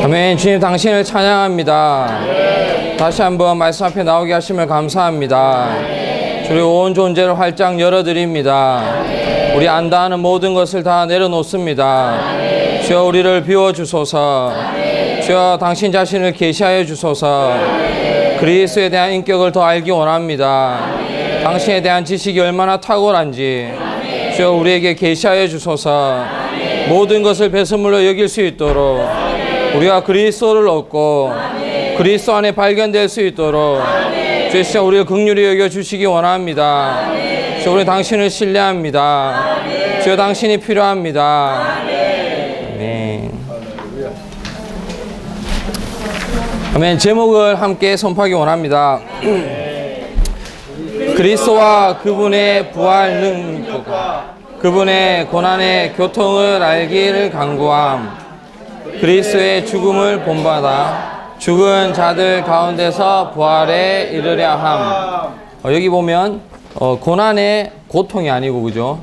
아멘. 주님 당신을 찬양합니다. 다시 한번 말씀 앞에 나오게 하심을 감사합니다. 주의 온 존재를 활짝 열어드립니다. 우리 안다 하는 모든 것을 다 내려놓습니다. 주여 우리를 비워주소서. 주여 당신 자신을 계시하여 주소서. 그리스도에 대한 인격을 더 알기 원합니다. 당신에 대한 지식이 얼마나 탁월한지 주여 우리에게 계시하여 주소서. 모든 것을 배설물로 여길 수 있도록 우리가 그리스도를 얻고 그리스도 안에 발견될 수 있도록 주여 진짜 우리를 긍휼히 여겨주시기 원합니다. 주여 우리 당신을 신뢰합니다. 주여 당신이 필요합니다. 아멘. 아멘. 제목을 함께 선포하기 원합니다. 그리스도와 그분의 부활 능력과 그분의 고난의 교통을 알기를 간구함. 그리스도의 죽음을 본받아 죽은 자들 가운데서 부활에 이르려 함. 여기 보면 고난의 고통이 아니고 그죠?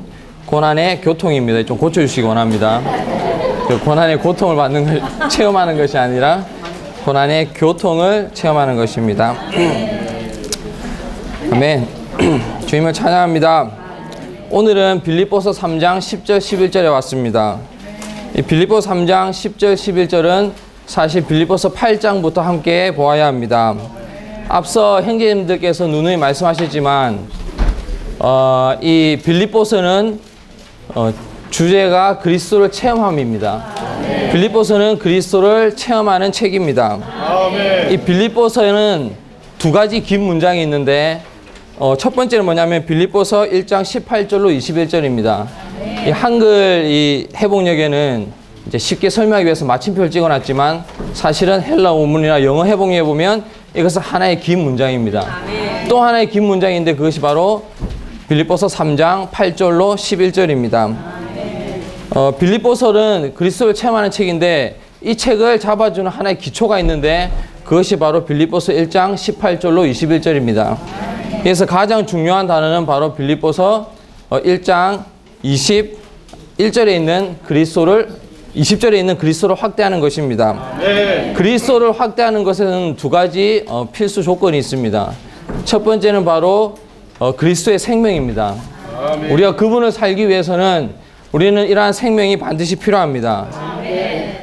고난의 교통입니다. 좀 고쳐주시기 원합니다. 그 고난의 고통을 받는 걸 체험하는 것이 아니라 고난의 교통을 체험하는 것입니다. 아멘. 주님을 찬양합니다. 오늘은 빌립보서 3장 10절 11절에 왔습니다. 이 빌립보서 3장 10절 11절은 사실 빌립보서 8장부터 함께 보아야 합니다. 앞서 형제님들께서 누누이 말씀하셨지만 이 빌립보서는 주제가 그리스도를 체험함입니다. 빌립보서는 그리스도를 체험하는 책입니다. 이 빌립보서에는 두 가지 긴 문장이 있는데 첫 번째는 뭐냐면 빌립보서 1장 18절로 21절입니다. 이 한글 이 해복역에는 이제 쉽게 설명하기 위해서 마침표를 찍어놨지만 사실은 헬라 원문이나 영어 해복역에 보면 이것은 하나의 긴 문장입니다. 또 하나의 긴 문장인데 그것이 바로 빌립보서 3장 8절로 11절입니다. 빌립보서는 그리스도를 체험하는 책인데 이 책을 잡아주는 하나의 기초가 있는데 그것이 바로 빌립보서 1장 18절로 21절입니다. 그래서 가장 중요한 단어는 바로 빌립보서 1장 21절에 있는 그리스도를 20절에 있는 그리스도를 확대하는 것입니다. 그리스도를 확대하는 것에는 두 가지 필수 조건이 있습니다. 첫 번째는 바로 그리스도의 생명입니다. 우리가 그분을 살기 위해서는 우리는 이러한 생명이 반드시 필요합니다.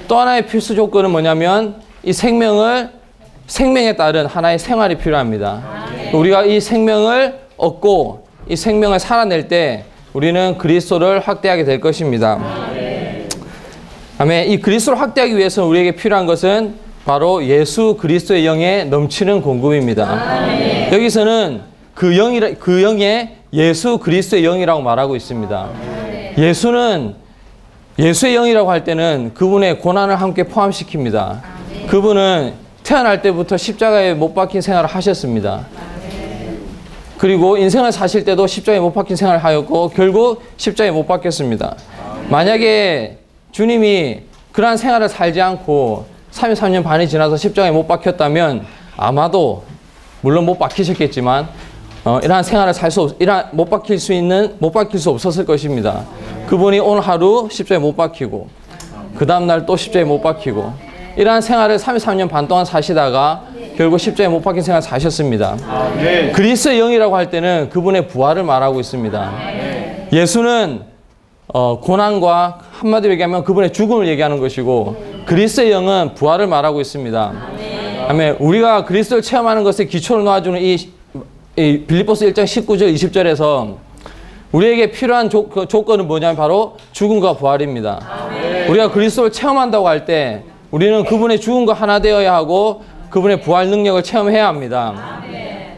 또 하나의 필수 조건은 뭐냐면 이 생명에 따른 하나의 생활이 필요합니다. 우리가 이 생명을 얻고 이 생명을 살아낼 때 우리는 그리스도를 확대하게 될 것입니다. 아멘. 이 그리스도를 확대하기 위해서 우리에게 필요한 것은 바로 예수 그리스도의 영에 넘치는 공급입니다. 여기서는 그 영에 예수 그리스도의 영이라고 말하고 있습니다. 예수는 예수의 영이라고 할 때는 그분의 고난을 함께 포함시킵니다. 그분은 태어날 때부터 십자가에 못 박힌 생활을 하셨습니다. 그리고 인생을 사실 때도 십자가에 못 박힌 생활을 하였고 결국 십자가에 못 박혔습니다. 만약에 주님이 그러한 생활을 살지 않고 33년 반이 지나서 십자가에 못 박혔다면 아마도 물론 못 박히셨겠지만 이러한 생활을 못 박힐 수 없었을 것입니다. 그분이 오늘 하루 십자가에 못 박히고 그 다음날 또 십자가에 못 박히고 이러한 생활을 33년 반 동안 사시다가 결국 십자가에 못 박힌 생활을 사셨습니다. 그리스도의 영이라고 할 때는 그분의 부활을 말하고 있습니다. 예수는 고난과 한마디로 얘기하면 그분의 죽음을 얘기하는 것이고 그리스도의 영은 부활을 말하고 있습니다. 아멘. 우리가 그리스도를 체험하는 것에 기초를 놓아주는 이 빌립보서 1장 19절 20절에서 우리에게 필요한 조건은 뭐냐면 바로 죽음과 부활입니다. 우리가 그리스도를 체험한다고 할 때 우리는 그분의 죽음과 하나 되어야 하고 그분의 부활 능력을 체험해야 합니다.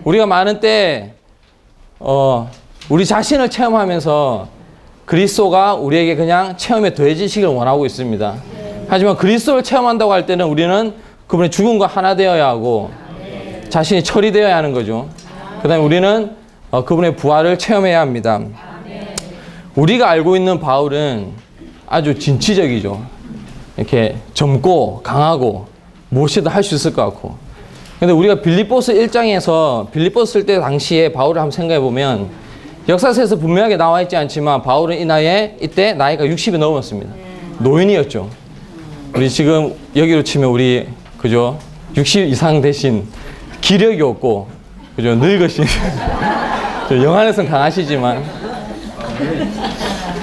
우리가 많은 때 우리 자신을 체험하면서 그리스도가 우리에게 그냥 체험에 더해지시기를 원하고 있습니다. 하지만 그리스도를 체험한다고 할 때는 우리는 그분의 죽음과 하나 되어야 하고 자신이 처리되어야 하는 거죠. 그 다음에 우리는 그분의 부활을 체험해야 합니다. 우리가 알고 있는 바울은 아주 진취적이죠. 이렇게 젊고 강하고 무엇이든 할 수 있을 것 같고. 근데 우리가 빌립보서 1장에서 빌립보서 쓸 때 당시에 바울을 한번 생각해 보면 역사서에서 분명하게 나와 있지 않지만 바울은 이때 나이가 60이 넘었습니다. 노인이었죠. 우리 지금 여기로 치면 우리 그죠? 60 이상 되신 기력이 없고 그죠? 늙으신 영안에서는 강하시지만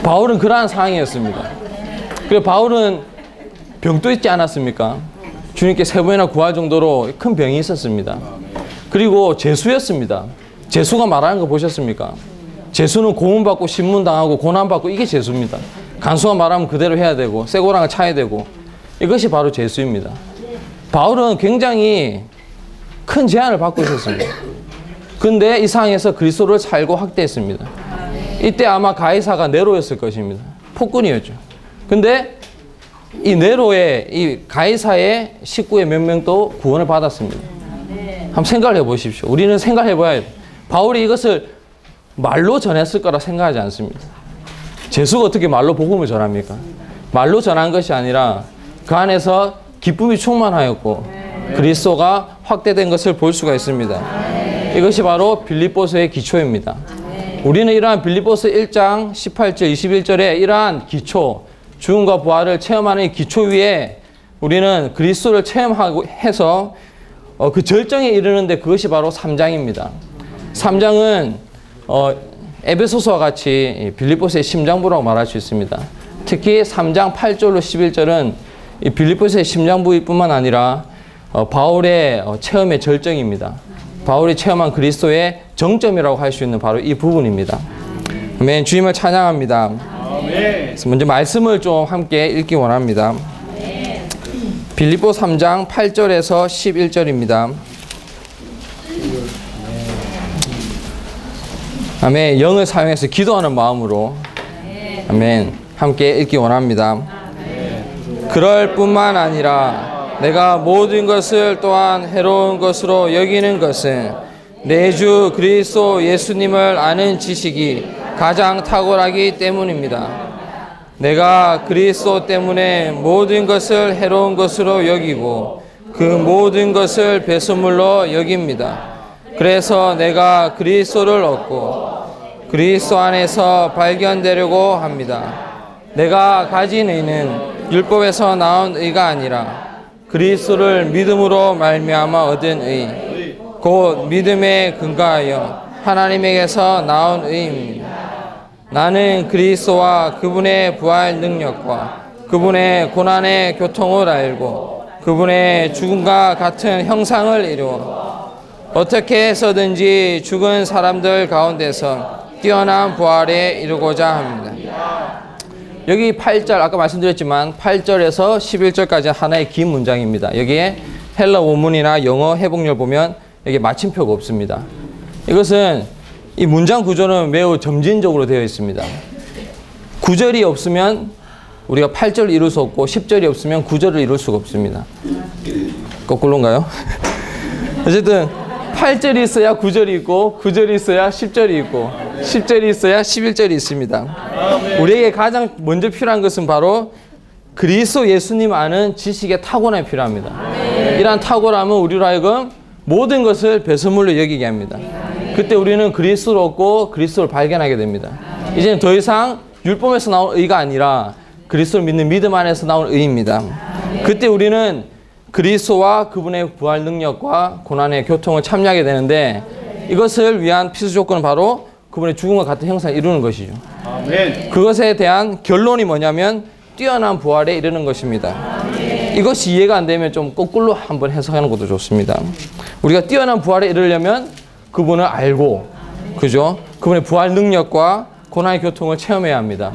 바울은 그러한 상황이었습니다. 그리고 바울은 병도 있지 않았습니까? 주님께 3번이나 구할 정도로 큰 병이 있었습니다. 그리고 재수였습니다. 재수가 말하는 거 보셨습니까? 재수는 고문받고 신문당하고 고난받고 이게 재수입니다. 간수가 말하면 그대로 해야 되고 쇠고랑을 차야 되고 이것이 바로 재수입니다. 바울은 굉장히 큰 제한을 받고 있었습니다. 근데 이 상황에서 그리스도를 살고 확대했습니다. 이때 아마 가이사가 네로였을 것입니다. 폭군이었죠. 근데 이 네로의 이 가이사의 식구의 몇 명도 구원을 받았습니다. 한번 생각을 해보십시오. 우리는 생각해 봐야 돼요. 바울이 이것을 말로 전했을 거라 생각하지 않습니다. 재수가 어떻게 말로 복음을 전합니까? 말로 전한 것이 아니라 그 안에서 기쁨이 충만하였고 그리스도가 확대된 것을 볼 수가 있습니다. 이것이 바로 빌립보서의 기초입니다. 우리는 이러한 빌립보서 1장 18절 21절에 이러한 기초, 죽음과 부활을 체험하는 이 기초 위에 우리는 그리스도를 체험하고 해서 그 절정에 이르는데 그것이 바로 3장입니다. 3장은 에베소서와 같이 빌립보서의 심장부라고 말할 수 있습니다. 특히 3장 8절로 11절은 이 빌립보서의 심장부일 뿐만 아니라 바울의 체험의 절정입니다. 바울이 체험한 그리스도의 정점이라고 할 수 있는 바로 이 부분입니다. 아멘. 주님을 찬양합니다. 아멘. 먼저 말씀을 좀 함께 읽기 원합니다. 아멘. 빌립보 3장 8절에서 11절입니다. 아멘. 영을 사용해서 기도하는 마음으로 아멘. 함께 읽기 원합니다. 아멘. 그럴 뿐만 아니라 내가 모든 것을 또한 해로운 것으로 여기는 것은 내 주 그리스도 예수님을 아는 지식이 가장 탁월하기 때문입니다. 내가 그리스도 때문에 모든 것을 해로운 것으로 여기고 그 모든 것을 배설물로 여깁니다. 그래서 내가 그리스도를 얻고 그리스도 안에서 발견되려고 합니다. 내가 가진 의는 율법에서 나온 의가 아니라 그리스도를 믿음으로 말미암아 얻은 의, 곧 믿음에 근거하여 하나님에게서 나온 의입니다. 나는 그리스도와 그분의 부활 능력과 그분의 고난의 교통을 알고 그분의 죽음과 같은 형상을 이루어 어떻게 해서든지 죽은 사람들 가운데서 뛰어난 부활에 이르고자 합니다. 여기 8절 아까 말씀드렸지만 8절에서 11절까지 하나의 긴 문장입니다. 여기에 헬라 원문이나 영어 해복열 보면 여기 마침표가 없습니다. 이것은 이 문장 구조는 매우 점진적으로 되어 있습니다. 9절이 없으면 우리가 8절을 이룰 수 없고 10절이 없으면 9절을 이룰 수가 없습니다. 거꾸로인가요? 어쨌든 8절이 있어야 9절이 있고 9절이 있어야 10절이 있고 10절이 있어야 11절이 있습니다. 우리에게 가장 먼저 필요한 것은 바로 그리스도 예수님 아는 지식의 탁월함이 필요합니다. 이러한 탁월함은 우리로 하여금 모든 것을 배설물로 여기게 합니다. 그때 우리는 그리스도를 얻고 그리스도를 발견하게 됩니다. 이제는 더 이상 율법에서 나온 의가 아니라 그리스도를 믿는 믿음 안에서 나온 의입니다. 그때 우리는 그리스도와 그분의 부활 능력과 고난의 교통을 참여하게 되는데 이것을 위한 필수 조건은 바로 그분의 죽음과 같은 형상을 이루는 것이죠. 아멘. 그것에 대한 결론이 뭐냐면 뛰어난 부활에 이르는 것입니다. 아멘. 이것이 이해가 안 되면 좀 거꾸로 한번 해석하는 것도 좋습니다. 우리가 뛰어난 부활에 이르려면 그분을 알고 그죠? 그분의 부활 능력과 고난의 교통을 체험해야 합니다.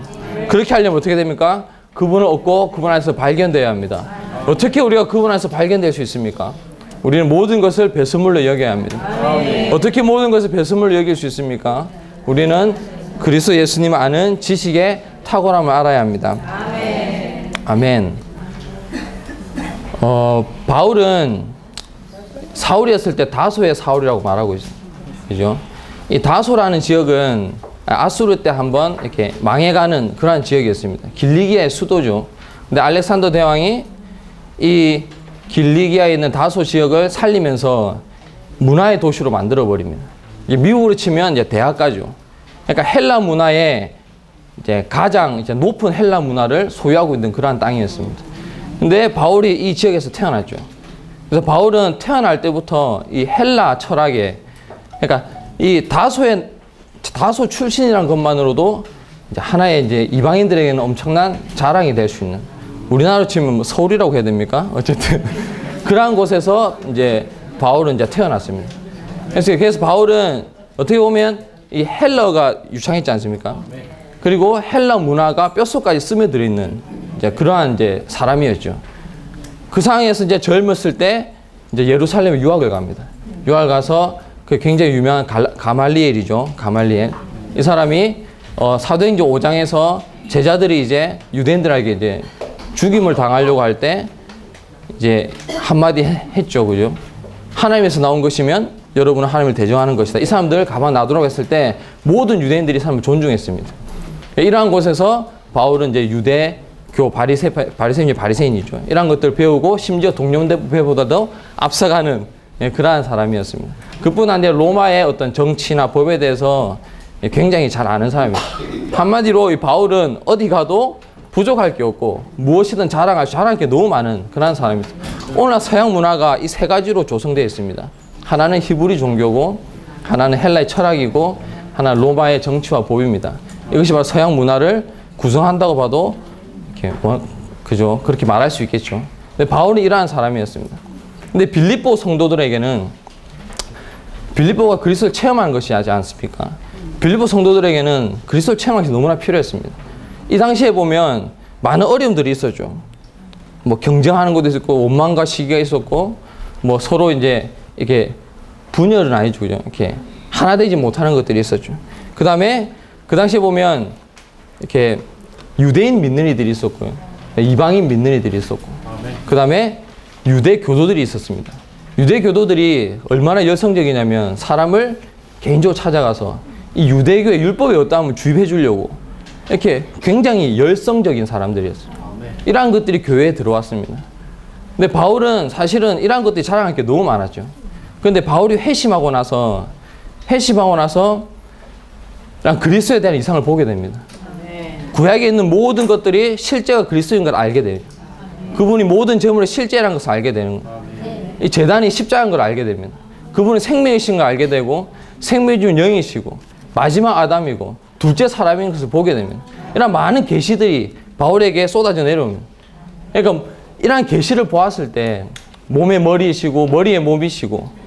그렇게 하려면 어떻게 됩니까? 그분을 얻고 그분 안에서 발견되어야 합니다. 어떻게 우리가 그분 안에서 발견될 수 있습니까? 우리는 모든 것을 배설물로 여겨야 합니다. 아멘. 어떻게 모든 것을 배설물로 여길 수 있습니까? 우리는 그리스도 예수님 아는 지식의 탁월함을 알아야 합니다. 아멘. 아멘. 바울은 사울이었을 때 다소의 사울이라고 말하고 있어요. 그죠? 이 다소라는 지역은 아수르 때 한번 이렇게 망해가는 그러한 지역이었습니다. 길리기아의 수도죠. 근데 알렉산더 대왕이 이 길리기아에 있는 다소 지역을 살리면서 문화의 도시로 만들어버립니다. 이제 미국으로 치면 이제 대학가죠. 그러니까 헬라 문화의 이제 가장 이제 높은 헬라 문화를 소유하고 있는 그러한 땅이었습니다. 근데 바울이 이 지역에서 태어났죠. 그래서 바울은 태어날 때부터 이 헬라 철학에, 그러니까 이 다소 출신이라는 것만으로도 이제 하나의 이제 이방인들에게는 엄청난 자랑이 될 수 있는, 우리나라로 치면 뭐 서울이라고 해야 됩니까? 어쨌든 그러한 곳에서 이제 바울은 이제 태어났습니다. 그래서 바울은 어떻게 보면 이 헬라가 유창했지 않습니까? 그리고 헬라 문화가 뼛속까지 스며들어 있는 이제 그러한 이제 사람이었죠. 그 상황에서 이제 젊었을 때 이제 예루살렘에 유학을 갑니다. 유학을 가서 그 굉장히 유명한 가말리엘이죠. 가말리엘. 이 사람이 사도행전 5장에서 제자들이 이제 유대인들에게 이제 죽임을 당하려고 할 때 이제 한마디 했죠. 그죠? 하나님에서 나온 것이면 여러분은 하나님을 대적하는 것이다. 이 사람들 가만 놔두라고 했을 때 모든 유대인들이 이 사람을 존중했습니다. 이러한 곳에서 바울은 이제 유대교 바리새인이죠. 이러한 것들을 배우고 심지어 동년배보다도 앞서가는 그러한 사람이었습니다. 그뿐 아니라 로마의 어떤 정치나 법에 대해서 굉장히 잘 아는 사람입니다. 한마디로 이 바울은 어디 가도 부족할 게 없고 무엇이든 자랑할 게 너무 많은 그런 사람입니다. 오늘날 서양 문화가 이 세 가지로 조성되어 있습니다. 하나는 히브리 종교고, 하나는 헬라의 철학이고, 하나는 로마의 정치와 법입니다. 이것이 바로 서양 문화를 구성한다고 봐도 이렇게 그죠? 그렇게 말할 수 있겠죠. 근데 바울은 이러한 사람이었습니다. 근데 빌립보 성도들에게는, 빌립보가 그리스도를 체험한 것이 하지 않습니까? 빌립보 성도들에게는 그리스도를 체험하기 너무나 필요했습니다. 이 당시에 보면 많은 어려움들이 있었죠. 뭐 경쟁하는 것도 있었고, 원망과 시기가 있었고, 뭐 서로 이제 이렇게 분열은 아니죠. 그죠? 이렇게 하나 되지 못하는 것들이 있었죠. 그 다음에 그 당시에 보면 이렇게 유대인 믿는 이들이 있었고요. 이방인 믿는 이들이 있었고, 그 다음에 유대 교도들이 있었습니다. 유대 교도들이 얼마나 열성적이냐면 사람을 개인적으로 찾아가서 이 유대교의 율법이 어떠하면 주입해 주려고 이렇게 굉장히 열성적인 사람들이었어요. 이러한 것들이 교회에 들어왔습니다. 근데 바울은 사실은 이러한 것들이 자랑할 게 너무 많았죠. 그런데 바울이 회심하고 나서 그리스도에 대한 이상을 보게 됩니다. 구약에 있는 모든 것들이 실제가 그리스도인 걸 알게 돼요. 그분이 모든 재물의 실제라는 것을 알게 되는 거예요. 이 제단이 십자가인 걸 알게 됩니다. 그분이 생명이신 걸 알게 되고, 생명이 주는 영이시고, 마지막 아담이고, 둘째 사람인 것을 보게 됩니다. 이런 많은 계시들이 바울에게 쏟아져 내려옵니다. 그러니까 이러한 계시를 보았을 때 몸에 머리이시고 머리에 몸이시고,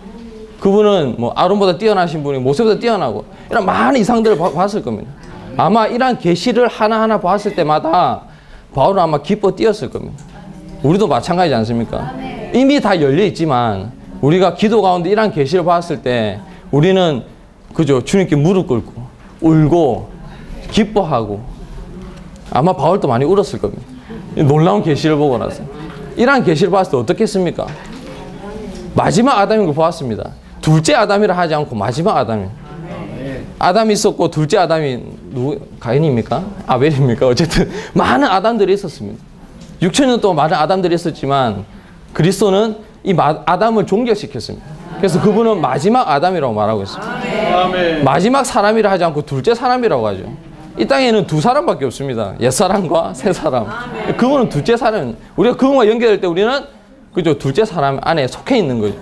그분은 뭐 아론보다 뛰어나신 분이 모세보다 뛰어나고, 이런 많은 이상들을 봤을 겁니다. 아마 이러한 계시를 하나하나 봤을 때마다 바울은 아마 기뻐 뛰었을 겁니다. 우리도 마찬가지지 않습니까? 이미 다 열려 있지만 우리가 기도 가운데 이러한 계시를 봤을 때 우리는 그죠? 주님께 무릎 꿇고 울고 기뻐하고, 아마 바울도 많이 울었을 겁니다. 놀라운 계시를 보고 나서. 이러한 계시를 봤을 때 어떻겠습니까? 마지막 아담인 걸 보았습니다. 둘째 아담이라 하지 않고 마지막 아담이에요. 아담이 있었고 둘째 아담이 누구? 가인입니까? 아벨입니까? 어쨌든 많은 아담들이 있었습니다. 6,000년 동안 많은 아담들이 있었지만 그리스도는 이 아담을 종결시켰습니다. 그래서 그분은 마지막 아담이라고 말하고 있습니다. 마지막 사람이라 하지 않고 둘째 사람이라고 하죠. 이 땅에는 두 사람밖에 없습니다. 옛사람과 새사람. 그분은 둘째 사람. 우리가 그분과 연결될 때 우리는 그죠? 둘째 사람 안에 속해 있는 거죠.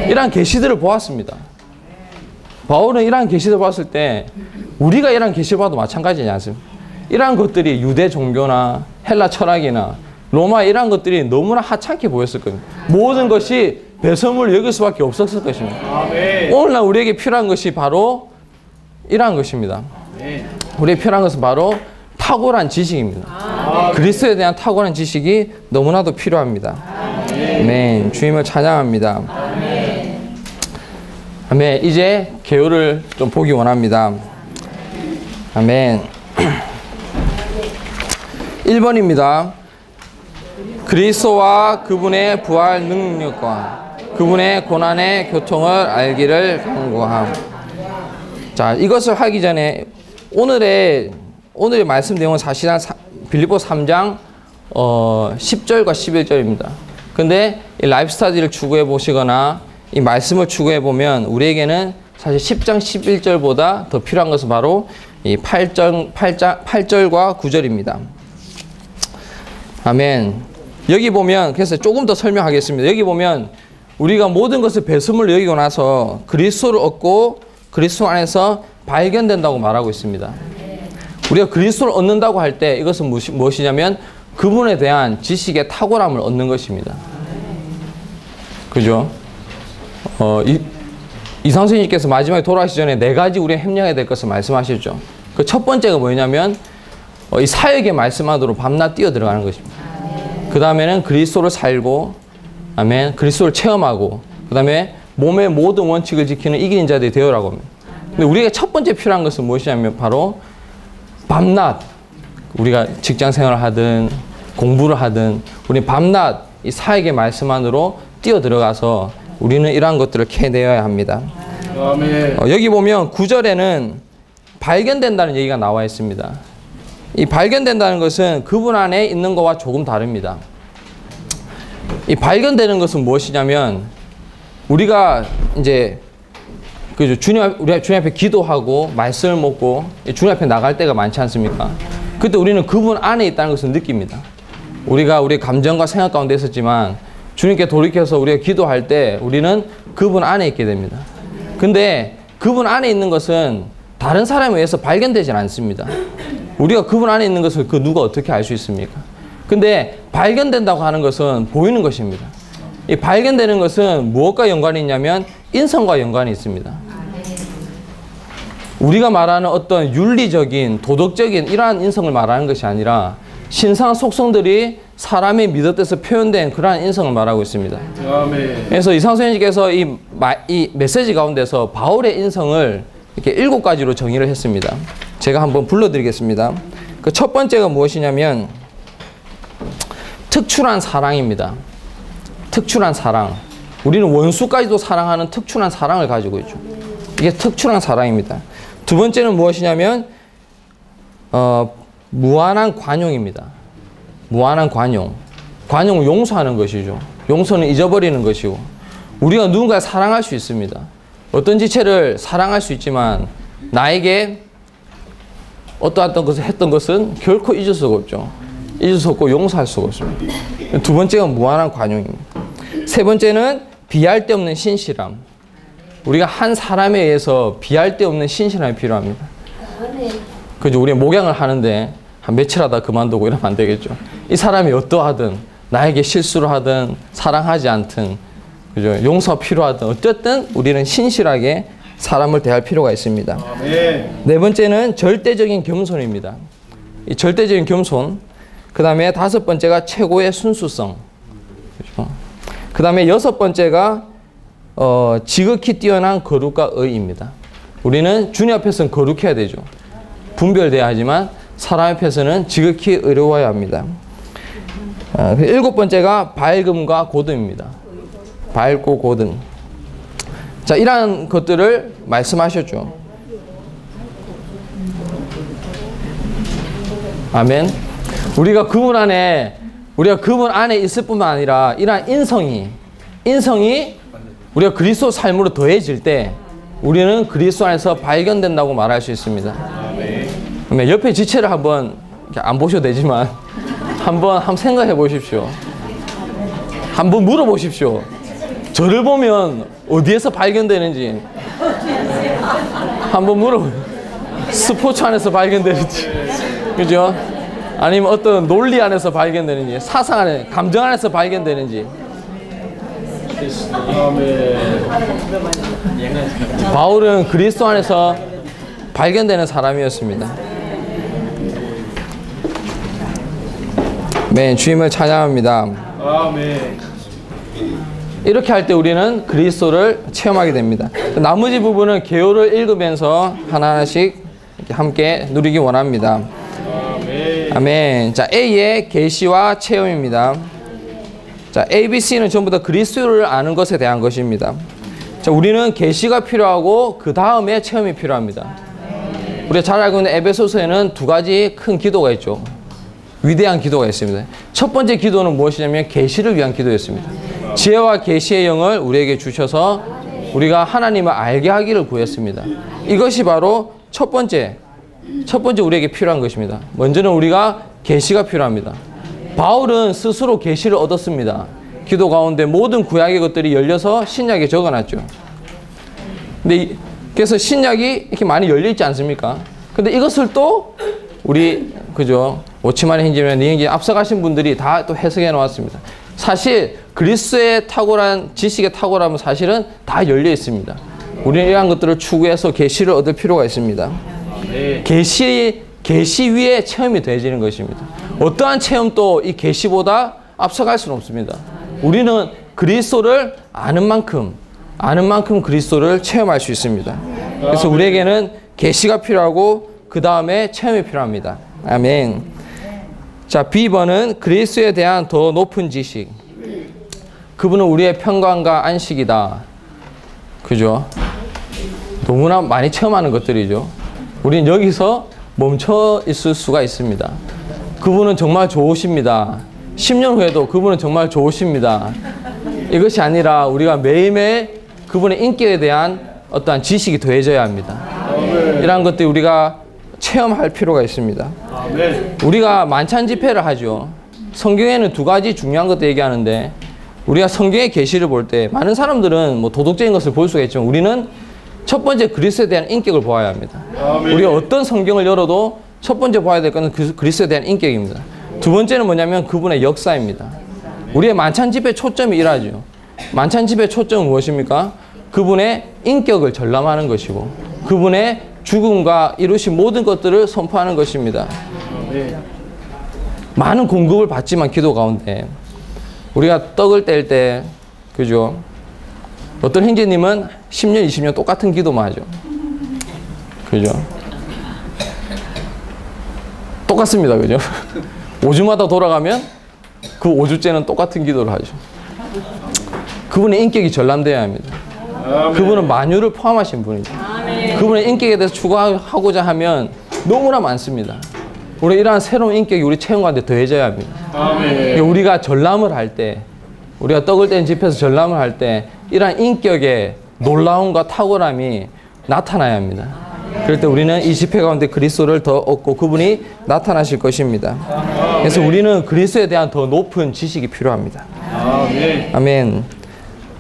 이러한 계시들을 보았습니다. 바울은 이러한 계시를 봤을 때 우리가 이러한 계시를 봐도 마찬가지지 않습니까? 이러한 것들이 유대 종교나 헬라 철학이나 로마 이러한 것들이 너무나 하찮게 보였을 겁니다. 모든 것이 배설물을 여길 수밖에 없었을 것입니다. 오늘날 우리에게 필요한 것이 바로 이러한 것입니다. 우리에게 필요한 것은 바로 탁월한 지식입니다. 그리스도에 대한 탁월한 지식이 너무나도 필요합니다. 아멘. 주님을 찬양합니다. 아멘. 이제 개요를 좀 보기 원합니다. 아멘. 1번입니다. 그리스도와 그분의 부활 능력과 그분의 고난의 교통을 알기를 간구함. 자, 이것을 하기 전에 오늘의 말씀 내용은 사실은 빌립보 3장 10절과 11절입니다. 근데 이 라이프 스타디를 추구해 보시거나 이 말씀을 추구해 보면 우리에게는 사실 10장 11절보다 더 필요한 것은 바로 이 8절과 9절입니다. 아멘. 여기 보면, 그래서 조금 더 설명하겠습니다. 여기 보면 우리가 모든 것을 배설물로 여기고 나서 그리스도를 얻고 그리스도 안에서 발견된다고 말하고 있습니다. 우리가 그리스도를 얻는다고 할 때 이것은 무엇이냐면 그분에 대한 지식의 탁월함을 얻는 것입니다. 그죠? 이상수님께서 마지막에 돌아가시기 전에 4가지 우리가 협력해야 될 것을 말씀하셨죠. 그 첫 번째가 뭐냐면 이 사역의 말씀 안으로 밤낮 뛰어 들어가는 것입니다. 그 다음에는 그리스도를 살고, 아멘, 그리스도를 체험하고, 그 다음에 몸의 모든 원칙을 지키는 이기는 자들이 되어라고 합니다. 근데 우리가 첫 번째 필요한 것은 무엇이냐면 바로 밤낮, 우리가 직장 생활을 하든 공부를 하든 우리 밤낮 이 사역의 말씀 안으로 뛰어 들어가서 우리는 이러한 것들을 캐내어야 합니다. 여기 보면 9절에는 발견된다는 얘기가 나와 있습니다. 이 발견된다는 것은 그분 안에 있는 것과 조금 다릅니다. 이 발견되는 것은 무엇이냐면 우리가 이제 그죠, 우리가 주님 앞에 기도하고 말씀을 먹고 주님 앞에 나갈 때가 많지 않습니까? 그때 우리는 그분 안에 있다는 것을 느낍니다. 우리가 우리의 감정과 생각 가운데 있었지만 주님께 돌이켜서 우리가 기도할 때 우리는 그분 안에 있게 됩니다. 근데 그분 안에 있는 것은 다른 사람에 의해서 발견되진 않습니다. 우리가 그분 안에 있는 것을 그 누가 어떻게 알 수 있습니까? 근데 발견된다고 하는 것은 보이는 것입니다. 이 발견되는 것은 무엇과 연관이 있냐면 인성과 연관이 있습니다. 우리가 말하는 어떤 윤리적인 도덕적인 이러한 인성을 말하는 것이 아니라 신상 속성들이 사람의 미덕에서 표현된 그러한 인성을 말하고 있습니다. 그래서 이상수님께서 이 메시지 가운데서 바울의 인성을 이렇게 7가지로 정의를 했습니다. 제가 한번 불러드리겠습니다. 그 첫 번째가 무엇이냐면 특출한 사랑입니다. 특출한 사랑. 우리는 원수까지도 사랑하는 특출한 사랑을 가지고 있죠. 이게 특출한 사랑입니다. 두 번째는 무엇이냐면 무한한 관용입니다. 무한한 관용. 관용은 용서하는 것이죠. 용서는 잊어버리는 것이고 우리가 누군가를 사랑할 수 있습니다. 어떤 지체를 사랑할 수 있지만 나에게 어떠한 것을 했던 것은 결코 잊을 수가 없죠. 잊을 수 없고 용서할 수가 없습니다. 두 번째가 무한한 관용입니다. 세 번째는 비할 데 없는 신실함. 우리가 한 사람에 의해서 비할 데 없는 신실함이 필요합니다. 그죠? 우리가 목양을 하는데 한 며칠 하다 그만두고 이러면 안 되겠죠. 이 사람이 어떠하든 나에게 실수를 하든 사랑하지 않든 그죠? 용서가 필요하든 어쨌든 우리는 신실하게 사람을 대할 필요가 있습니다. 네 번째는 절대적인 겸손입니다. 이 절대적인 겸손. 그 다음에 5번째가 최고의 순수성. 그죠? 그 다음에 6번째가 지극히 뛰어난 거룩과 의입니다. 우리는 주님 앞에서는 거룩해야 되죠. 분별돼야 하지만 사람 앞에서는 지극히 의로워야 합니다. 7번째가 밝음과 고듬입니다. 밝고 고든. 자, 이러한 것들을 말씀하셨죠. 아멘. 우리가 그분 안에 있을 뿐만 아니라 이러한 인성이 우리가 그리스도 삶으로 더해질 때 우리는 그리스도 안에서 발견된다고 말할 수 있습니다. 그러면 옆에 지체를 한번 안 보셔도 되지만 한번 생각해 보십시오. 한번 물어보십시오. 저를 보면 어디에서 발견되는지 한번 스포츠 안에서 발견되는지, 그죠? 아니면 어떤 논리 안에서 발견되는지, 사상 안에, 감정 안에서 발견되는지. 바울은 그리스도 안에서 발견되는 사람이었습니다. 네, 주님을 찬양합니다. 아멘. 이렇게 할 때 우리는 그리스도를 체험하게 됩니다. 나머지 부분은 개요를 읽으면서 하나하나씩 함께 누리기 원합니다. 아멘. 자, A의 계시와 체험입니다. 자, A, B, C는 전부 다 그리스도를 아는 것에 대한 것입니다. 자, 우리는 계시가 필요하고 그 다음에 체험이 필요합니다. 우리가 잘 알고 있는 에베소서에는 2가지 큰 기도가 있죠. 위대한 기도가 있습니다. 첫 번째 기도는 무엇이냐면 계시를 위한 기도였습니다. 지혜와 계시의 영을 우리에게 주셔서 우리가 하나님을 알게 하기를 구했습니다. 이것이 바로 첫 번째 우리에게 필요한 것입니다. 먼저는 우리가 계시가 필요합니다. 바울은 스스로 계시를 얻었습니다. 기도 가운데 모든 구약의 것들이 열려서 신약에 적어놨죠. 근데 그래서 신약이 이렇게 많이 열려 있지 않습니까? 근데 이것을 또 우리 그죠? 오치만의 행진이나 니행진 앞서가신 분들이 다 또 해석해 놓았습니다. 사실 그리스도의 탁월한 지식의 탁월함은 사실은 다 열려 있습니다. 우리는 이러한 것들을 추구해서 계시를 얻을 필요가 있습니다. 계시 위에 체험이 되어지는 것입니다. 어떠한 체험도 이 계시보다 앞서갈 수는 없습니다. 우리는 그리스도를 아는 만큼 그리스도를 체험할 수 있습니다. 그래서 우리에게는 계시가 필요하고 그 다음에 체험이 필요합니다. 아멘. 자, B번은 그리스도에 대한 더 높은 지식. 그분은 우리의 평강과 안식이다. 그죠? 너무나 많이 체험하는 것들이죠. 우리는 여기서 멈춰 있을 수가 있습니다. 그분은 정말 좋으십니다. 10년 후에도 그분은 정말 좋으십니다. 이것이 아니라 우리가 매일매일 그분의 인격에 대한 어떠한 지식이 더해져야 합니다. 이러한 것들이 우리가 체험할 필요가 있습니다. 우리가 만찬 집회를 하죠. 성경에는 두 가지 중요한 것도 얘기하는데 우리가 성경의 계시를 볼 때 많은 사람들은 뭐 도덕적인 것을 볼 수가 있지만 우리는 첫 번째 그리스도에 대한 인격을 보아야 합니다. 우리가 어떤 성경을 열어도 첫 번째 봐야 될 것은 그리스도에 대한 인격입니다. 두 번째는 뭐냐면 그분의 역사입니다. 우리의 만찬 집회 초점이 이러하죠. 만찬 집회 초점은 무엇입니까? 그분의 인격을 전람하는 것이고 그분의 죽음과 이루신 모든 것들을 선포하는 것입니다. 많은 공급을 받지만 기도 가운데 우리가 떡을 뗄 때 그죠? 어떤 형제님은 10년, 20년 똑같은 기도만 하죠. 그죠? 똑같습니다. 그죠? 5주마다 돌아가면 그 5주째는 똑같은 기도를 하죠. 그분의 인격이 전람되어야 합니다. 그분은 만유를 포함하신 분이죠. 그분의 인격에 대해서 추구하고자 하면 너무나 많습니다. 우리 이러한 새로운 인격이 우리 체험 가운데 더해져야 합니다. 우리가 전람을 할 때, 우리가 떡을 뗀 집에서 전람을 할 때 이러한 인격의 놀라움과 탁월함이 나타나야 합니다. 그럴 때 우리는 이 집회 가운데 그리스도를 더 얻고 그분이 나타나실 것입니다. 그래서 우리는 그리스도에 대한 더 높은 지식이 필요합니다. 아멘.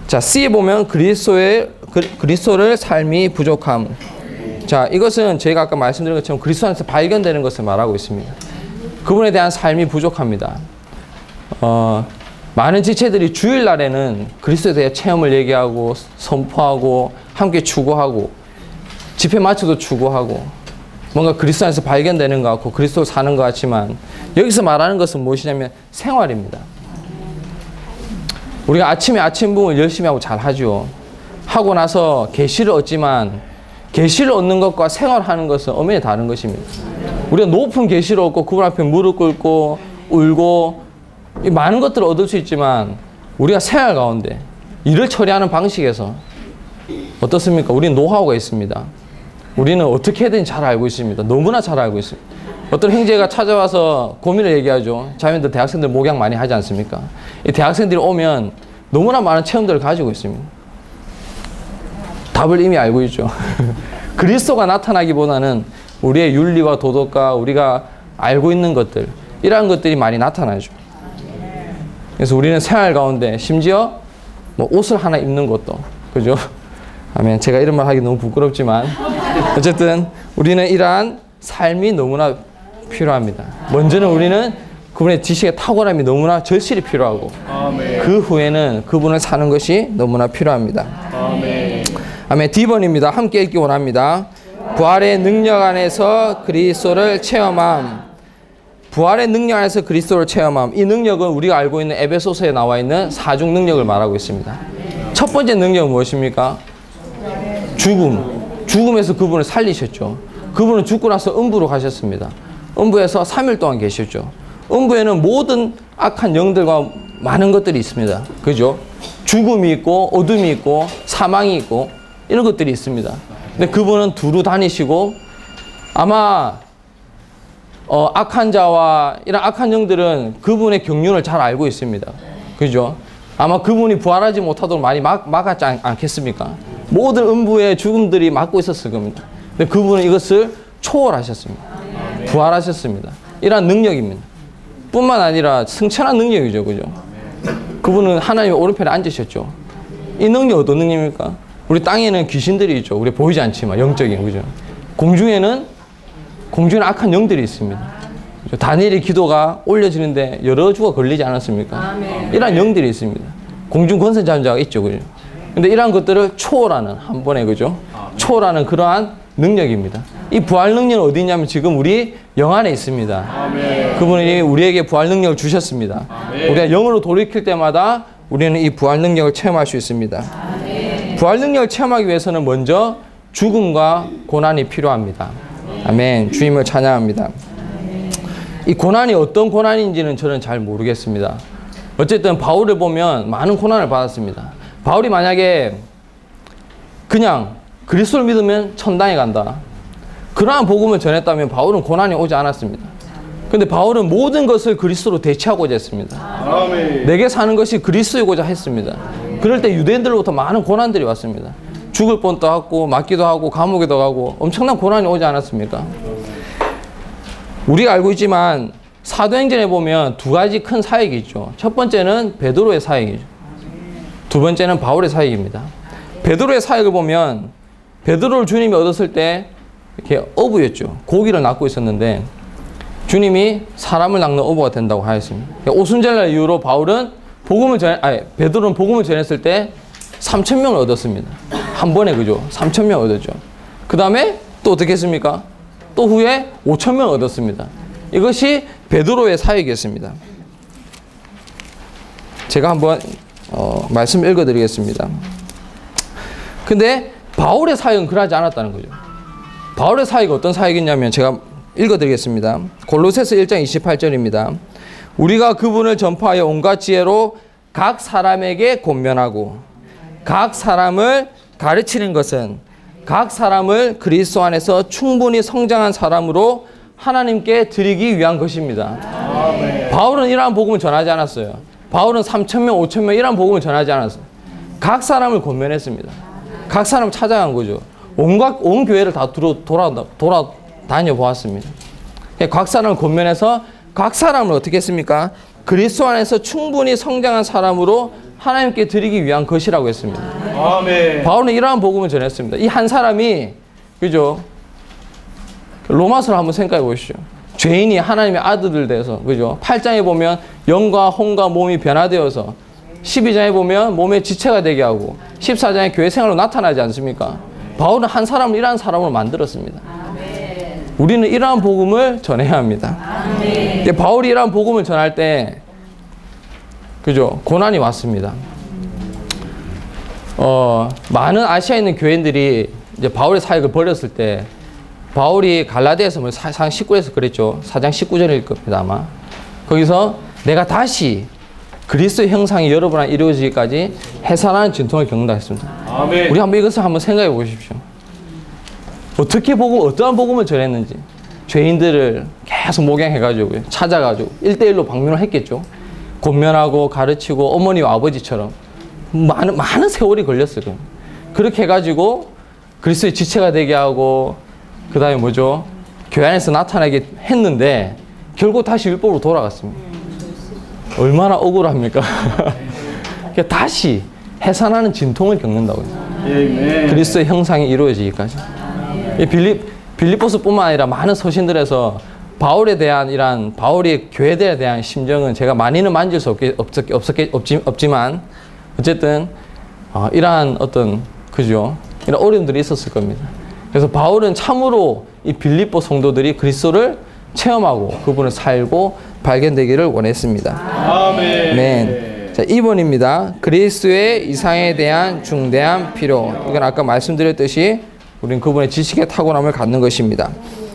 자, C에 보면 그리스도를 삶이 부족함. 자, 이것은 저희가 아까 말씀드린 것처럼 그리스도 안에서 발견되는 것을 말하고 있습니다. 그분에 대한 삶이 부족합니다. 많은 지체들이 주일날에는 그리스도에 대해 체험을 얘기하고 선포하고 함께 추구하고 집회 마쳐도 추구하고 뭔가 그리스도 안에서 발견되는 것 같고 그리스도를 사는 것 같지만 여기서 말하는 것은 무엇이냐면 생활입니다. 우리가 아침에 아침 부흥을 열심히 하고 잘 하죠. 하고 나서 계시를 얻지만 계시를 얻는 것과 생활하는 것은 엄연히 다른 것입니다. 우리가 높은 계시를 얻고 그분 앞에 무릎 꿇고 울고 많은 것들을 얻을 수 있지만 우리가 생활 가운데 일을 처리하는 방식에서 어떻습니까? 우리는 노하우가 있습니다. 우리는 어떻게 해야 잘 알고 있습니다. 너무나 잘 알고 있습니다. 어떤 형제가 찾아와서 고민을 얘기하죠. 자매들 대학생들 목양 많이 하지 않습니까? 이 대학생들이 오면 너무나 많은 체험들을 가지고 있습니다. 답을 이미 알고 있죠. 그리스도가 나타나기보다는 우리의 윤리와 도덕과 우리가 알고 있는 것들 이러한 것들이 많이 나타나죠. 그래서 우리는 생활 가운데 심지어 뭐 옷을 하나 입는 것도 그죠? 아멘. 제가 이런 말 하기 너무 부끄럽지만 어쨌든 우리는 이러한 삶이 너무나 필요합니다. 먼저는 우리는 그분의 지식의 탁월함이 너무나 절실히 필요하고 아멘. 그 후에는 그분을 사는 것이 너무나 필요합니다. 아멘. 아멘. D번입니다. 함께 읽기 원합니다. 부활의 능력 안에서 그리스도를 체험함. 부활의 능력 안에서 그리스도를 체험함. 이 능력은 우리가 알고 있는 에베소서에 나와 있는 사중 능력을 말하고 있습니다. 첫 번째 능력은 무엇입니까? 죽음에서 그분을 살리셨죠. 그분은 죽고 나서 음부로 가셨습니다. 음부에서 3일 동안 계셨죠. 음부에는 모든 악한 영들과 많은 것들이 있습니다. 그죠? 죽음이 있고 어둠이 있고 사망이 있고 이런 것들이 있습니다. 근데 그분은 두루 다니시고 아마 악한 자와 이런 악한 영들은 그분의 경륜을 잘 알고 있습니다. 그죠? 아마 그분이 부활하지 못하도록 많이 막았지 않겠습니까? 모든 음부의 죽음들이 막고 있었을 겁니다. 근데 그분은 이것을 초월하셨습니다. 부활하셨습니다. 이러한 능력입니다. 뿐만 아니라 승천한 능력이죠. 그죠? 그분은 하나님의 오른편에 앉으셨죠. 이 능력 어떤 능력입니까? 우리 땅에는 귀신들이 있죠. 우리 보이지 않지만 영적인, 그죠? 공중에는 악한 영들이 있습니다. 그죠? 다니엘의 기도가 올려지는데 여러 주가 걸리지 않았습니까? 아멘. 이러한 영들이 있습니다. 공중 권세 잡은 자가 있죠. 그죠? 근데 이러한 것들을 초월하는, 한 번에, 그죠? 초월하는 그러한 능력입니다. 이 부활 능력은 어디 있냐면 지금 우리 영 안에 있습니다. 아멘. 그분이 우리에게 부활 능력을 주셨습니다. 아멘. 우리가 영으로 돌이킬 때마다 우리는 이 부활 능력을 체험할 수 있습니다. 아멘. 부활 능력을 체험하기 위해서는 먼저 죽음과 고난이 필요합니다. 아멘. 주님을 찬양합니다. 이 고난이 어떤 고난인지는 저는 잘 모르겠습니다. 어쨌든 바울을 보면 많은 고난을 받았습니다. 바울이 만약에 그냥 그리스도를 믿으면 천당에 간다, 그러한 복음을 전했다면 바울은 고난이 오지 않았습니다. 근데 바울은 모든 것을 그리스도로 대체하고자 했습니다. 아멘. 내게 사는 것이 그리스도이고자 했습니다. 그럴 때 유대인들로부터 많은 고난들이 왔습니다. 죽을 뻔도 하고 맞기도 하고 감옥에도 가고 엄청난 고난이 오지 않았습니까? 우리가 알고 있지만 사도행전에 보면 두 가지 큰 사역이 있죠. 첫 번째는 베드로의 사역이죠. 두 번째는 바울의 사역입니다. 베드로의 사역을 보면 베드로를 주님이 얻었을 때 이렇게 어부였죠. 고기를 낚고 있었는데 주님이 사람을 낚는 어부가 된다고 하였습니다. 오순절날 이후로 베드로는 복음을 전했을 때 3,000명을 얻었습니다. 한 번에, 그죠? 3,000명 얻었죠. 그 다음에 또 어떻게 했습니까? 또 후에 5,000명 얻었습니다. 이것이 베드로의 사역이었습니다. 제가 한번 말씀 읽어드리겠습니다. 근데 바울의 사역은 그러하지 않았다는 거죠. 바울의 사역이 어떤 사역이냐면 제가 읽어드리겠습니다. 골로새서 1장 28절입니다. 우리가 그분을 전파하여 온갖 지혜로 각 사람에게 권면하고 각 사람을 가르치는 것은 각 사람을 그리스도 안에서 충분히 성장한 사람으로 하나님께 드리기 위한 것입니다. 아멘. 바울은 이러한 복음을 전하지 않았어요. 바울은 3,000명, 5,000명 이러한 복음을 전하지 않았어요. 각 사람을 권면했습니다. 각 사람을 찾아간 거죠. 온 교회를 다 돌아다녀 보았습니다. 각 사람을 권면해서 각 사람을 어떻게 했습니까? 그리스도 안에서 충분히 성장한 사람으로 하나님께 드리기 위한 것이라고 했습니다. 아멘. 바울은 이러한 복음을 전했습니다. 이 한 사람이, 그죠? 로마서를 한번 생각해 보시죠. 죄인이 하나님의 아들들 돼서, 그죠? 8장에 보면 영과 혼과 몸이 변화되어서 12장에 보면 몸의 지체가 되게 하고 14장에 교회 생활로 나타나지 않습니까? 바울은 한 사람을 이러한 사람으로 만들었습니다. 아멘. 우리는 이러한 복음을 전해야 합니다. 아멘. 바울이 이러한 복음을 전할 때, 그죠? 고난이 왔습니다. 많은 아시아에 있는 교인들이 이제 바울의 사역을 버렸을 때, 바울이 갈라디아에서 4장 19절에서 그랬죠. 4장 19절일 겁니다, 아마. 거기서 내가 다시 그리스도의 형상이 여러분 안에 이루어지기까지 해산하는 진통을 겪는다 했습니다. 아멘. 우리 한번 이것을 한번 생각해 보십시오. 어떻게 어떠한 복음을 전했는지. 죄인들을 계속 목양해가지고, 찾아가지고 1대1로 방문을 했겠죠. 권면하고 가르치고 어머니와 아버지처럼 많은 세월이 걸렸을 거예요. 그렇게 해가지고 그리스도의 지체가 되게 하고, 그 다음에 뭐죠? 교회 안에서 나타나게 했는데 결국 다시 율법으로 돌아갔습니다. 얼마나 억울합니까? 다시 해산하는 진통을 겪는다고요. 그리스도의 형상이 이루어지기까지. 빌립보서뿐만 아니라 많은 서신들에서 바울에 대한 바울이 교회들에 대한 심정은 제가 많이는 만질 수 없지만 어쨌든 이러한 그죠? 이런 어려움들이 있었을 겁니다. 그래서 바울은 참으로 이 빌립보 성도들이 그리스도를 체험하고 그분을 살고 발견되기를 원했습니다. 아멘. 아멘. 자, 2번입니다. 그리스도의 이상에 대한 중대한 필요. 이건 아까 말씀드렸듯이 우리는 그분의 지식의 타고남을 갖는 것입니다.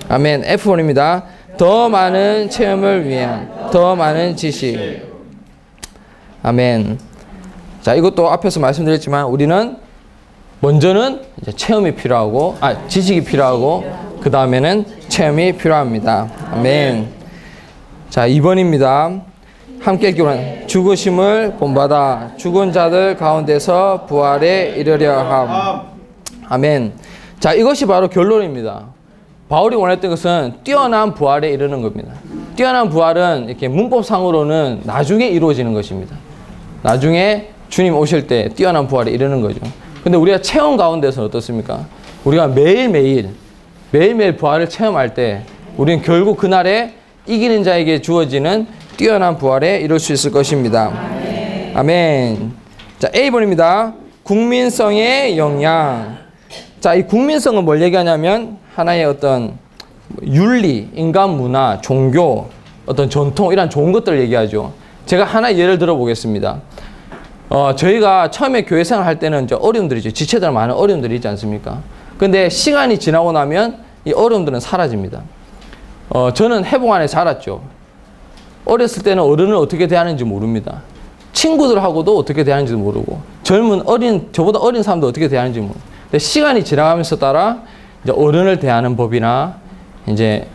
아멘. F1입니다. 더 많은 체험을 위한 더 많은 지식. 아멘. 자, 이것도 앞에서 말씀드렸지만 우리는 먼저는 이제 체험이 필요하고, 지식이 필요하고, 그 다음에는 체험이 필요합니다. 아멘. 자, 2번입니다. 함께 기도하는 죽으심을 본받아 죽은 자들 가운데서 부활에 이르려 함. 아멘. 자, 이것이 바로 결론입니다. 바울이 원했던 것은 뛰어난 부활에 이르는 겁니다. 뛰어난 부활은 이렇게 문법상으로는 나중에 이루어지는 것입니다. 나중에 주님 오실 때 뛰어난 부활에 이르는 거죠. 근데 우리가 체험 가운데서는 어떻습니까? 우리가 매일매일 부활을 체험할 때 우리는 결국 그날에 이기는 자에게 주어지는 뛰어난 부활에 이룰 수 있을 것입니다. 아멘. 자, A번입니다. 국민성의 영향. 자, 이 국민성은 뭘 얘기하냐면 하나의 어떤 윤리, 인간 문화, 종교, 어떤 전통 이런 좋은 것들을 얘기하죠. 제가 하나 예를 들어 보겠습니다. 저희가 처음에 교회 생활 할 때는 이제 어려움들이 있죠. 지체들 많은 어려움들이 있지 않습니까? 근데 시간이 지나고 나면 이 어려움들은 사라집니다. 저는 회복 안에 자랐죠. 어렸을 때는 어른을 어떻게 대하는지 모릅니다. 친구들하고도 어떻게 대하는지도 모르고, 저보다 어린 사람도 어떻게 대하는지 모르고. 근데 시간이 지나가면서 따라 이제 어른을 대하는 법이나 이제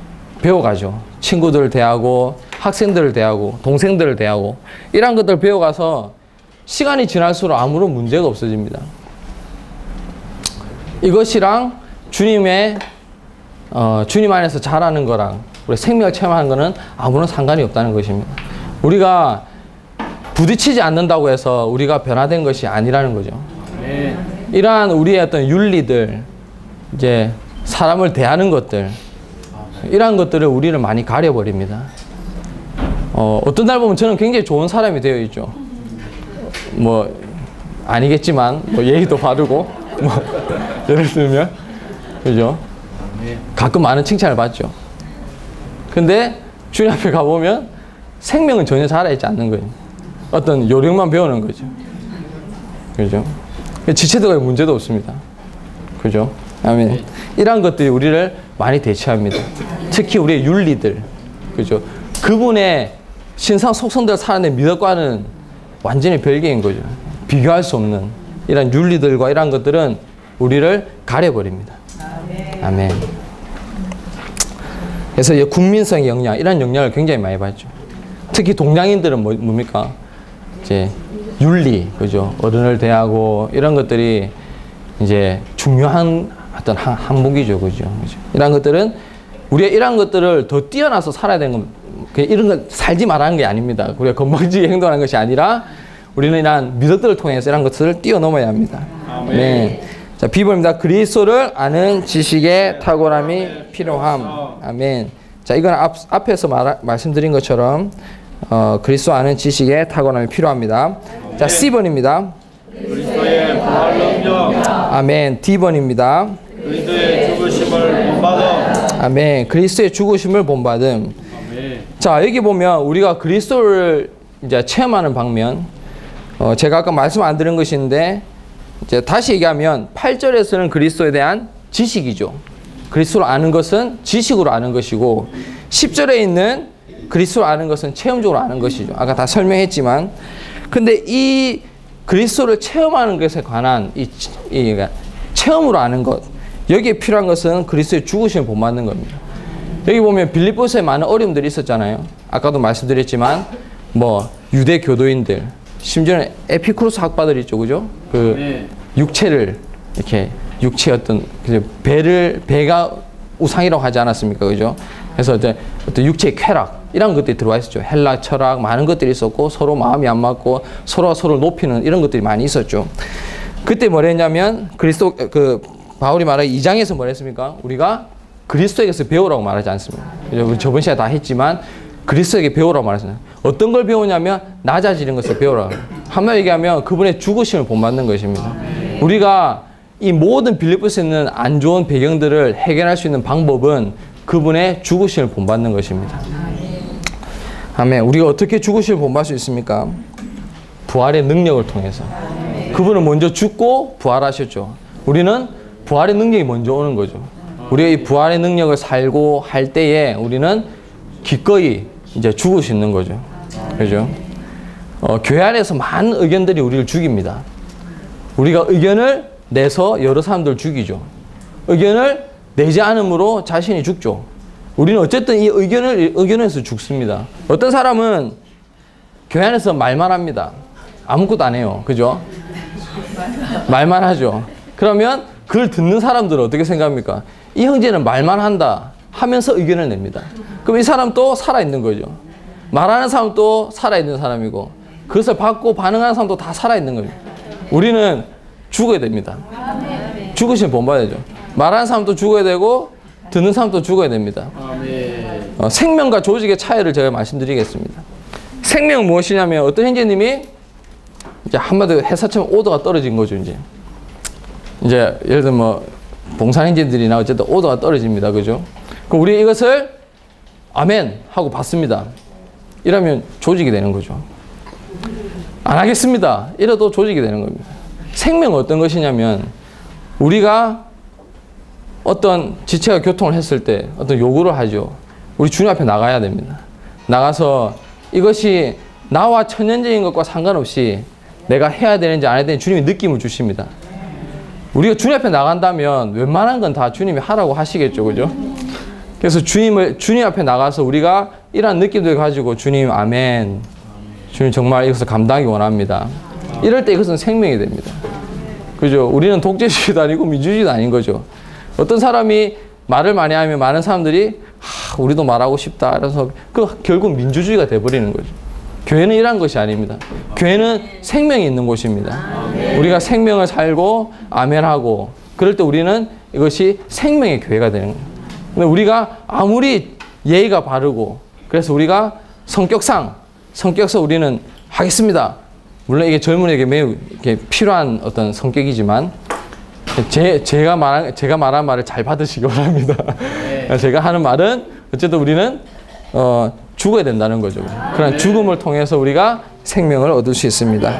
배워가죠. 친구들을 대하고, 학생들을 대하고, 동생들을 대하고, 이런 것들을 배워가서 시간이 지날수록 아무런 문제가 없어집니다. 이것이랑 주님 안에서 자라는 거랑 우리 생명을 체험하는 거는 아무런 상관이 없다는 것입니다. 우리가 부딪히지 않는다고 해서 우리가 변화된 것이 아니라는 거죠. 네. 이러한 우리의 어떤 윤리들, 이제 사람을 대하는 것들, 이러한 것들을 우리를 많이 가려버립니다. 어떤 날 보면 저는 굉장히 좋은 사람이 되어 있죠. 뭐 아니겠지만 뭐 예의도 바르고 뭐 예를 들면 그죠? 가끔 많은 칭찬을 받죠. 근데 주님 앞에 가보면 생명은 전혀 자라있지 않는 거예요. 어떤 요령만 배우는 거죠. 그죠? 지체도가 문제도 없습니다. 그죠? 아멘. 이러한 것들이 우리를 많이 대체합니다. 특히 우리의 윤리들. 그죠? 그분의 신상 속성들 살아낸 미덕과는 완전히 별개인 거죠. 비교할 수 없는 이런 윤리들과 이런 것들은 우리를 가려버립니다. 아멘. 그래서 이제 국민성의 영향, 이런 영향을 굉장히 많이 받죠. 특히 동양인들은 뭡니까? 이제 윤리, 그죠? 어른을 대하고 이런 것들이 이제 중요한 어떤 항목이죠, 그죠? 이런 것들은 우리가 이런 것들을 더 뛰어나서 살아야 되는 건 이런 걸 살지 말라는 게 아닙니다. 우리가 건방지게 행동하는 것이 아니라 우리는 이런 미덕들을 통해서 이런 것들을 뛰어넘어야 합니다. 아멘. 네. 자, B번입니다. 그리스도를 아는 지식의 탁월함이 필요함. 아멘. 자, 이건 앞에서 말씀드린 것처럼 그리스도 아는 지식의 탁월함이 필요합니다. 자, C번입니다. 그리스도의 부활 능력. 아멘. D번입니다. 그리스도의 죽으심을 본받음. 아멘. 그리스도의 죽으심을 본받음. 아멘. 자, 여기 보면 우리가 그리스도를 이제 체험하는 방면, 제가 아까 말씀 안 드린 것인데, 이제 다시 얘기하면 8절에서는 그리스도에 대한 지식이죠. 그리스도를 아는 것은 지식으로 아는 것이고, 10절에 있는 그리스도를 아는 것은 체험적으로 아는 것이죠. 아까 다 설명했지만, 근데 이 그리스도를 체험하는 것에 관한 이 체험으로 아는 것, 여기에 필요한 것은 그리스도의 죽으심을 본받는 겁니다. 여기 보면 빌립보서에 많은 어려움들이 있었잖아요. 아까도 말씀드렸지만 뭐 유대 교도인들, 심지어는 에피쿠로스 학파들 있죠, 그죠? 그 육체를 이렇게 육체의 어떤 배가 우상이라고 하지 않았습니까, 그죠? 그래서 이제 어떤 육체의 쾌락 이런 것들이 들어와 있었죠. 헬라 철학 많은 것들이 있었고 서로 마음이 안 맞고 서로가 서로를 높이는 이런 것들이 많이 있었죠. 그때 뭘 했냐면 그리스도 바울이 말하기 2장에서 뭘 했습니까? 우리가 그리스도에게서 배우라고 말하지 않습니다. 우리 저번 시간에 다 했지만 그리스도에게 배우라고 말했잖아요. 어떤 걸 배우냐면 낮아지는 것을 배우라고. 한마디로 얘기하면 그분의 죽으심을 본받는 것입니다. 우리가 이 모든 빌립보서에 있는 안 좋은 배경들을 해결할 수 있는 방법은 그분의 죽으심을 본받는 것입니다. 아멘. 우리가 어떻게 죽으심을 본받을 수 있습니까? 부활의 능력을 통해서. 그분은 먼저 죽고 부활하셨죠. 우리는 부활의 능력이 먼저 오는 거죠. 우리가 이 부활의 능력을 살고 할 때에 우리는 기꺼이 이제 죽을 수 있는 거죠. 그죠? 교회 안에서 많은 의견들이 우리를 죽입니다. 우리가 의견을 내서 여러 사람들을 죽이죠. 의견을 내지 않음으로 자신이 죽죠. 우리는 어쨌든 이 의견에서 죽습니다. 어떤 사람은 교회 안에서 말만 합니다. 아무것도 안 해요. 그죠? 말만 하죠. 그러면 그걸 듣는 사람들은 어떻게 생각합니까? 이 형제는 말만 한다 하면서 의견을 냅니다. 그럼 이 사람도 살아있는 거죠. 말하는 사람도 살아있는 사람이고 그것을 받고 반응하는 사람도 다 살아있는 거죠. 우리는 죽어야 됩니다. 죽으시면 본받아야죠. 말하는 사람도 죽어야 되고 듣는 사람도 죽어야 됩니다. 생명과 조직의 차이를 제가 말씀드리겠습니다. 생명은 무엇이냐면 어떤 형제님이 이제 한마디로 회사처럼 오더가 떨어진 거죠. 이제 예를 들면 뭐 봉사 형제들이나 어쨌든 오더가 떨어집니다. 그죠? 그럼 우리 이것을 아멘 하고 받습니다. 이러면 조직이 되는 거죠. 안 하겠습니다. 이래도 조직이 되는 겁니다. 생명은 어떤 것이냐면 우리가 어떤 지체가 교통을 했을 때 어떤 요구를 하죠. 우리 주님 앞에 나가야 됩니다. 나가서 이것이 나와 천연적인 것과 상관없이 내가 해야 되는지 안 해야 되는지 주님이 느낌을 주십니다. 우리가 주님 앞에 나간다면 웬만한 건 다 주님이 하라고 하시겠죠. 그죠? 그래서 주님 앞에 나가서 우리가 이러한 느낌들 가지고 주님 아멘. 주님 정말 이것을 감당하기 원합니다. 이럴 때 이것은 생명이 됩니다. 그죠? 우리는 독재주의도 아니고 민주주의도 아닌 거죠. 어떤 사람이 말을 많이 하면 많은 사람들이 우리도 말하고 싶다. 그래서 결국 민주주의가 돼버리는 거죠. 교회는 이런 것이 아닙니다. 교회는 생명이 있는 곳입니다. 우리가 생명을 살고 아멘하고 그럴 때 우리는 이것이 생명의 교회가 되는 거예요. 근데 우리가 아무리 예의가 바르고 그래서 우리가 성격상 우리는 하겠습니다. 물론 이게 젊은이에게 매우 이렇게 필요한 어떤 성격이지만 제가 말한 말을 잘 받으시기 바랍니다. 제가 하는 말은 어쨌든 우리는 죽어야 된다는 거죠. 그런 죽음을 통해서 우리가 생명을 얻을 수 있습니다.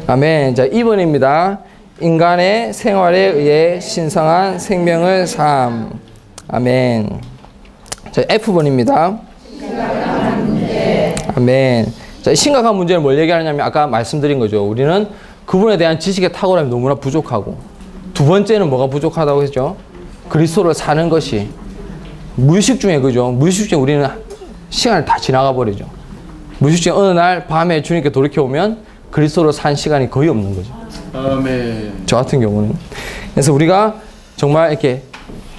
아멘. 자, 2번입니다. 인간의 생활에 의해 신성한 생명을 삶. 아멘. 자, F번입니다. 아멘. 자, 심각한 문제는 뭘 얘기하느냐면 아까 말씀드린 거죠. 우리는 그분에 대한 지식의 탁월함이 너무나 부족하고 두 번째는 뭐가 부족하다고 했죠? 그리스도를 사는 것이 무의식 중에 그죠? 무의식 중에 우리는 시간을 다 지나가 버리죠. 무의식 중에 어느 날 밤에 주님께 돌이켜오면 그리스도를 산 시간이 거의 없는 거죠. 아멘. 저 같은 경우는. 그래서 우리가 정말 이렇게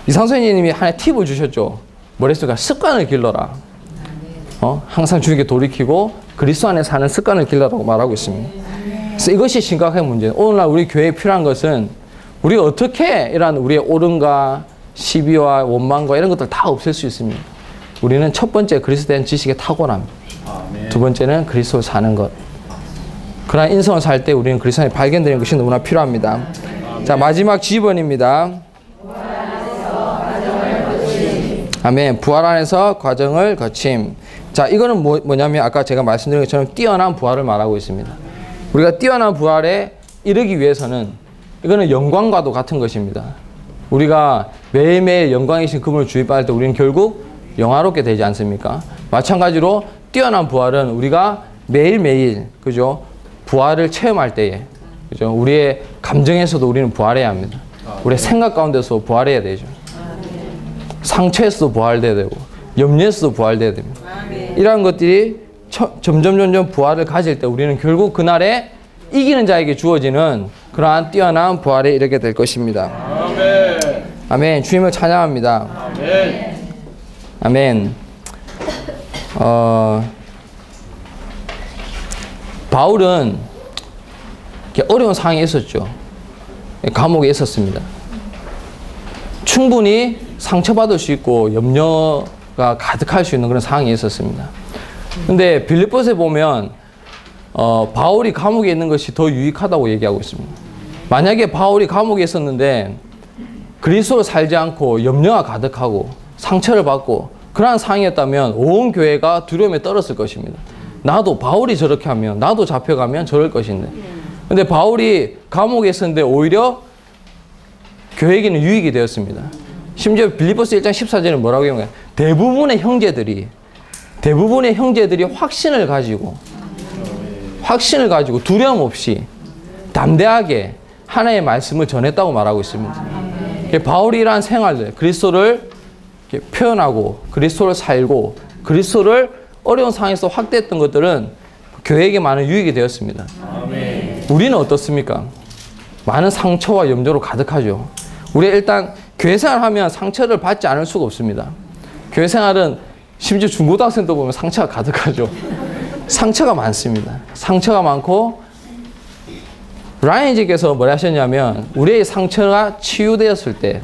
이상선생님이 하나의 팁을 주셨죠. 뭐랬을까? 습관을 길러라. 항상 주님께 돌이키고 그리스도 안에 사는 습관을 길러라고 말하고 있습니다. 그래서 이것이 심각한 문제예요. 오늘날 우리 교회에 필요한 것은 우리가 어떻게 이러한 우리의 오름과 시비와 원망과 이런 것들 다 없앨 수 있습니다. 우리는 첫 번째 그리스도에 대한 지식의 탁월함, 두 번째는 그리스도를 사는 것. 그러한 인성을 살 때 우리는 그리스도 안에 발견되는 것이 너무나 필요합니다. 자, 마지막 G번입니다. 아멘. 부활 안에서 과정을 거침. 자, 이거는 뭐냐면 아까 제가 말씀드린 것처럼 뛰어난 부활을 말하고 있습니다. 우리가 뛰어난 부활에 이르기 위해서는 이거는 영광과도 같은 것입니다. 우리가 매일매일 영광이신 그분을 주입할 때 우리는 결국 영화롭게 되지 않습니까? 마찬가지로 뛰어난 부활은 우리가 매일매일 그죠? 부활을 체험할 때에 그죠? 우리의 감정에서도 우리는 부활해야 합니다. 우리의 생각 가운데서 부활해야 되죠. 상처에서도 부활돼야 되고 염려에서도 부활돼야 됩니다. 이러한 것들이 점점 부활을 가질 때 우리는 결국 그날에 이기는 자에게 주어지는 그러한 뛰어난 부활에 이르게 될 것입니다. 아멘. 아멘. 주님을 찬양합니다. 아멘. 아멘. 바울은 어려운 상황에 있었죠. 감옥에 있었습니다. 충분히 상처받을 수 있고 염려가 가득할 수 있는 그런 상황에 있었습니다. 근데 빌립보서에 보면 바울이 감옥에 있는 것이 더 유익하다고 얘기하고 있습니다. 만약에 바울이 감옥에 있었는데 그리스도를 살지 않고 염려가 가득하고 상처를 받고 그러한 상황이었다면 온 교회가 두려움에 떨었을 것입니다. 나도 바울이 저렇게 하면 나도 잡혀가면 저럴 것인데. 근데 바울이 감옥에 있었는데 오히려 교회에게는 유익이 되었습니다. 심지어 빌립보서 1장 14절에 뭐라고 얘기해요? 대부분의 형제들이 확신을 가지고 두려움 없이 담대하게 하나님의 말씀을 전했다고 말하고 있습니다. 바울이 이러한 생활들, 그리스도를 표현하고 그리스도를 살고 그리스도를 어려운 상황에서 확대했던 것들은 교회에게 많은 유익이 되었습니다. 아멘. 우리는 어떻습니까? 많은 상처와 염려로 가득하죠. 우리 일단 교회 생활하면 상처를 받지 않을 수가 없습니다. 교회 생활은 심지어 중고등학생도 보면 상처가 가득하죠. 상처가 많습니다. 상처가 많고 라인지께서 뭐라 하셨냐면 우리의 상처가 치유되었을 때,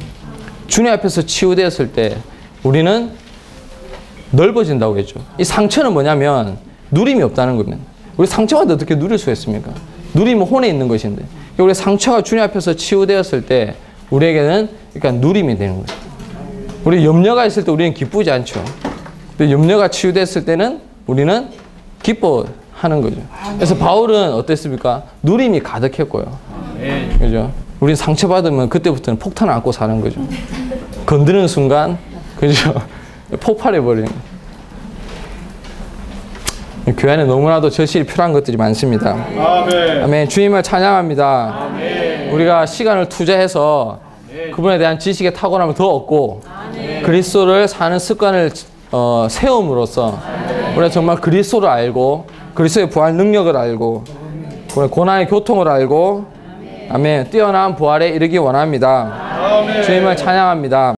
주님 앞에서 치유되었을 때 우리는 넓어진다고 했죠. 이 상처는 뭐냐면 누림이 없다는 겁니다. 우리 상처가 어떻게 누릴 수 있습니까? 누림은 혼에 있는 것인데, 우리 상처가 주님 앞에서 치유되었을 때 우리에게는 그러니까 누림이 되는 거예요. 우리 염려가 있을 때 우리는 기쁘지 않죠. 근데 염려가 치유됐을 때는 우리는 기뻐하는 거죠. 그래서 바울은 어땠습니까? 누림이 가득했고요. 그죠? 우리 상처받으면 그때부터는 폭탄을 안고 사는 거죠. 건드는 순간, 그죠? 폭발해버리는 거예요. 교회 안에 너무나도 절실히 필요한 것들이 많습니다. 아멘. 아멘. 주님을 찬양합니다. 아멘. 우리가 시간을 투자해서 그분에 대한 지식의 탁월함을 더 얻고 그리스도를 사는 습관을 세움으로써 우리가 정말 그리스도를 알고 그리스도의 부활 능력을 알고 고난의 교통을 알고 아멘. 뛰어난 부활에 이르기 원합니다. 아멘. 주님을 찬양합니다.